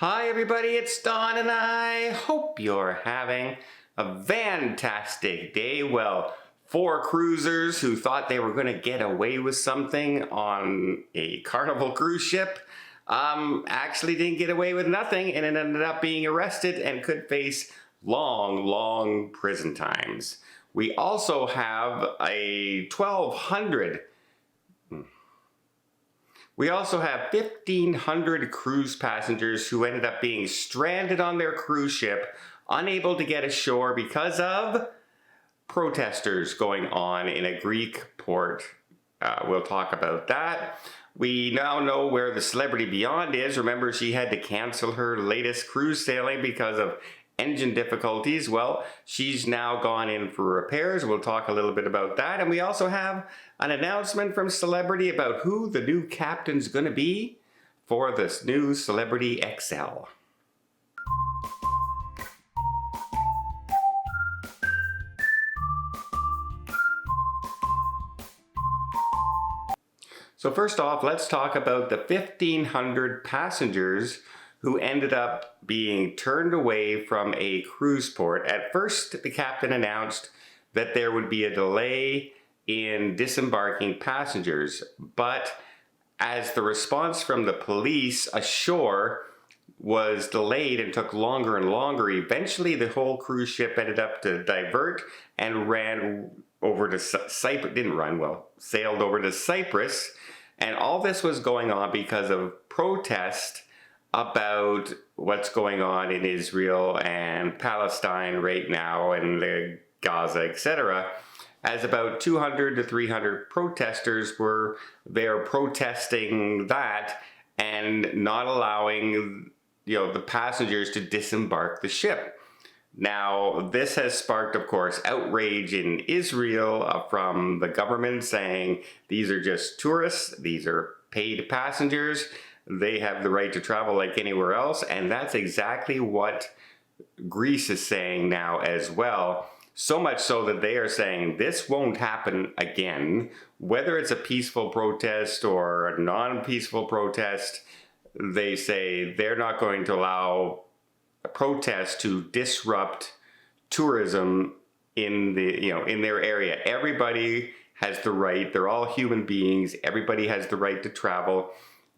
Hi everybody, it's Don and I hope you're having a fantastic day. Well, 4 cruisers who thought they were going to get away with something on a Carnival cruise ship actually didn't get away with nothing and ended up being arrested and could face long prison times. We also have a 1,500 cruise passengers who ended up being stranded on their cruise ship, unable to get ashore because of protesters going on in a Greek port. We'll talk about that. We now know where the celebrity Beyond is. Remember, she had to cancel her latest cruise sailing because of engine difficulties. Well, she's now gone in for repairs. We'll talk a little bit about that. And we also have an announcement from Celebrity about who the new captain's going to be for this new Celebrity XL. So first off, let's talk about the 1,500 passengers who ended up being turned away from a cruise port. At first, the captain announced that there would be a delay in disembarking passengers, but as the response from the police ashore was delayed and took longer and longer, eventually the whole cruise ship ended up to divert and ran over to sailed over to Cyprus. And all this was going on because of protest about what's going on in Israel and Palestine right now and the Gaza, etc. As about 200 to 300 protesters were there protesting that and not allowing the passengers to disembark the ship. Now, this has sparked, of course, outrage in Israel from the government saying these are just tourists, these are paid passengers, they have the right to travel like anywhere else, and that's exactly what Greece is saying now as well. So much so that they are saying this won't happen again, whether it's a peaceful protest or a non-peaceful protest. They say they're not going to allow a protest to disrupt tourism in their area. Everybody has the right. They're all human beings. Everybody has the right to travel.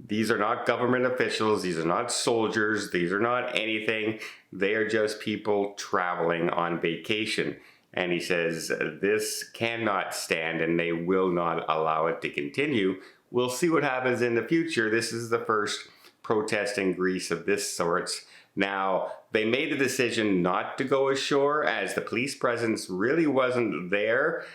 These are not government officials. These are not soldiers. These are not anything. They are just people traveling on vacation. And he says this cannot stand and they will not allow it to continue. We'll see what happens in the future. This is the first protest in Greece of this sort. Now, they made the decision not to go ashore as the police presence really wasn't there.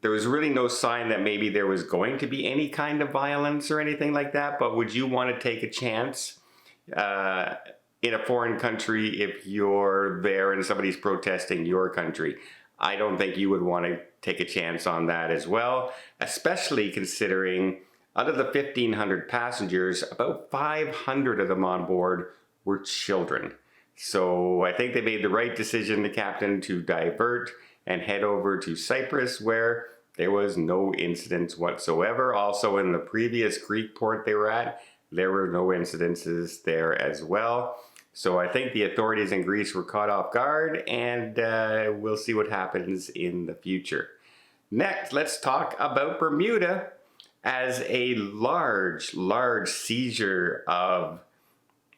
There was really no sign that maybe there was going to be any kind of violence or anything like that, but would you want to take a chance in a foreign country if you're there and somebody's protesting your country? I don't think you would want to take a chance on that as well, especially considering out of the 1,500 passengers, about 500 of them on board were children. So I think they made the right decision, the captain, to divert and head over to Cyprus, where there was no incidents whatsoever. Also in the previous Greek port they were at, there were no incidences there as well. So I think the authorities in Greece were caught off guard, and we'll see what happens in the future. Next, let's talk about Bermuda, as a large seizure of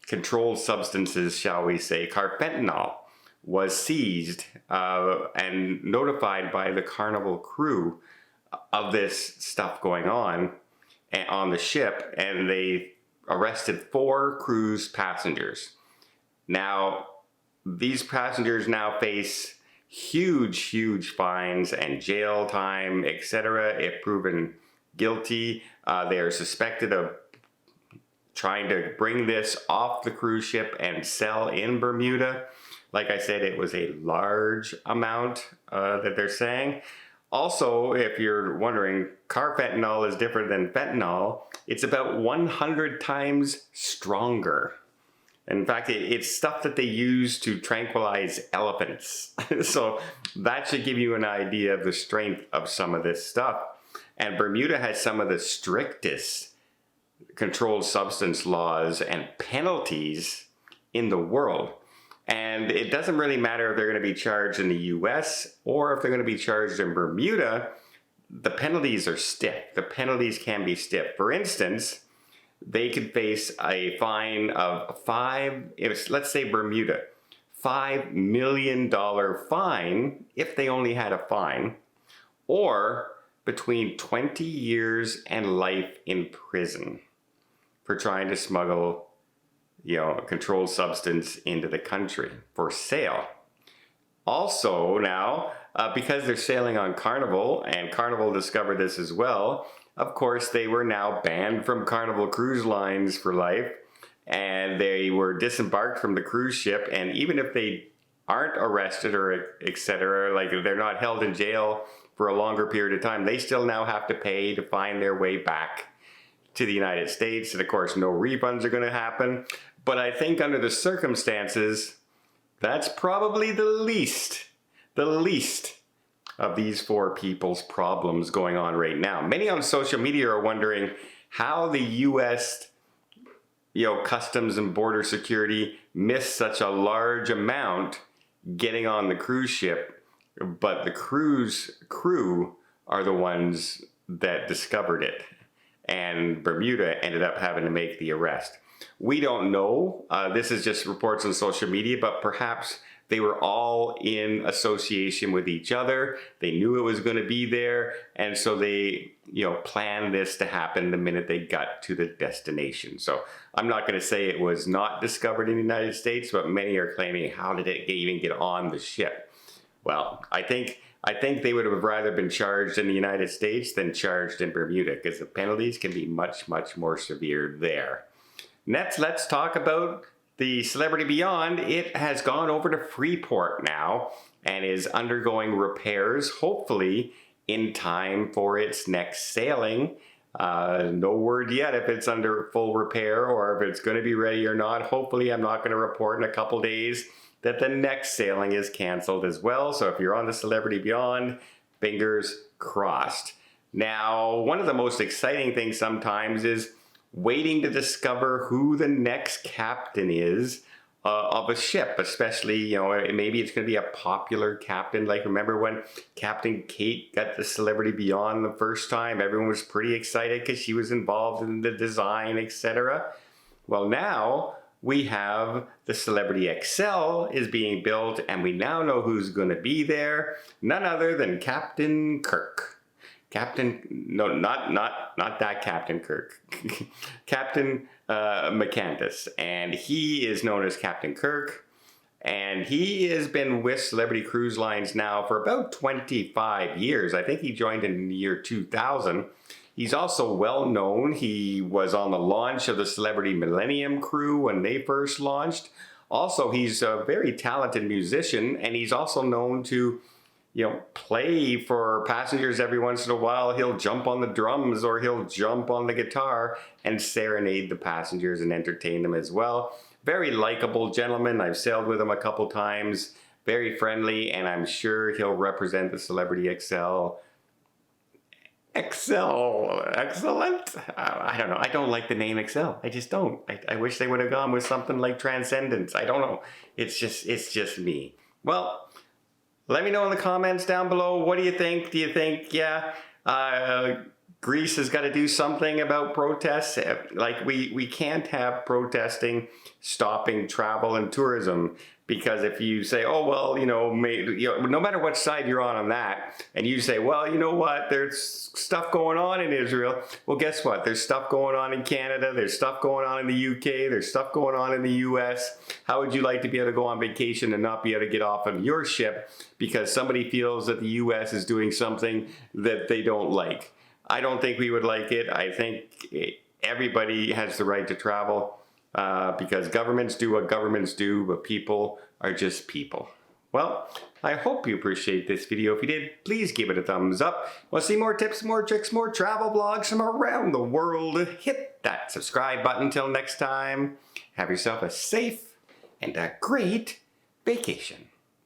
controlled substances, shall we say, carfentanil, was seized and notified by the Carnival crew of this stuff going on the ship, and they arrested 4 cruise passengers. Now, these passengers now face huge fines and jail time, etc. if proven guilty. They are suspected of trying to bring this off the cruise ship and sell in Bermuda. Like I said, it was a large amount that they're saying. Also, if you're wondering, carfentanil is different than fentanyl. It's about 100 times stronger. In fact, it's stuff that they use to tranquilize elephants. So that should give you an idea of the strength of some of this stuff. And Bermuda has some of the strictest controlled substance laws and penalties in the world. And it doesn't really matter if they're going to be charged in the US or if they're going to be charged in Bermuda. The penalties are stiff. The penalties can be stiff. For instance, they could face a fine of let's say Bermuda, $5 million fine if they only had a fine, or between 20 years and life in prison for trying to smuggle a controlled substance into the country for sale. Also now, because they're sailing on Carnival, and Carnival discovered this as well, of course they were now banned from Carnival cruise lines for life, and they were disembarked from the cruise ship, and even if they aren't arrested or etc., like they're not held in jail for a longer period of time, they still now have to pay to find their way back to the United States, and of course no refunds are going to happen. But I think under the circumstances, that's probably the least of these four people's problems going on right now. Many on social media are wondering how the U.S. Customs and Border Security missed such a large amount getting on the cruise ship, but the cruise crew are the ones that discovered it, and Bermuda ended up having to make the arrest. We don't know. This is just reports on social media, but perhaps they were all in association with each other. They knew it was going to be there, and so they, planned this to happen the minute they got to the destination. So I'm not going to say it was not discovered in the United States, but many are claiming, how did it even get on the ship? Well, I think they would have rather been charged in the United States than charged in Bermuda, because the penalties can be much, much more severe there. Next, let's talk about the Celebrity Beyond. It has gone over to Freeport now and is undergoing repairs, hopefully in time for its next sailing. No word yet if it's under full repair or if it's going to be ready or not. Hopefully, I'm not going to report in a couple days that the next sailing is canceled as well. So if you're on the Celebrity Beyond, fingers crossed. Now, one of the most exciting things sometimes is waiting to discover who the next captain is of a ship, especially, maybe it's going to be a popular captain. Like, remember when Captain Kate got the Celebrity Beyond the first time? Everyone was pretty excited because she was involved in the design, etc. Well, now we have the Celebrity XL is being built, and we now know who's going to be there. None other than Captain Kirk. Not that Captain Kirk. Captain McCandless, and he is known as Captain Kirk, and he has been with Celebrity Cruise Lines now for about 25 years. I think he joined in the year 2000. He's also well known. He was on the launch of the Celebrity Millennium crew when they first launched. Also, he's a very talented musician, and he's also known to play for passengers every once in a while. He'll jump on the drums or he'll jump on the guitar and serenade the passengers and entertain them as well. Very likable gentleman. I've sailed with him a couple times. Very friendly, and I'm sure he'll represent the Celebrity XL. Excellent? I don't know. I don't like the name XL. I just don't. I wish they would have gone with something like Transcendence. I don't know. It's just me. Well, let me know in the comments down below. What do you think? Do you think, Greece has got to do something about protests? Like, we can't have protesting stopping travel and tourism, because if you say, oh, well, no matter what side you're on that, and you say, well, you know what, there's stuff going on in Israel. Well, guess what? There's stuff going on in Canada. There's stuff going on in the UK. There's stuff going on in the US. How would you like to be able to go on vacation and not be able to get off of your ship because somebody feels that the US is doing something that they don't like? I don't think we would like it. I think everybody has the right to travel. Because governments do what governments do, but people are just people. Well, I hope you appreciate this video. If you did, please give it a thumbs up. Want to see more tips, more tricks, more travel vlogs from around the world? Hit that subscribe button. Until next time, have yourself a safe and a great vacation.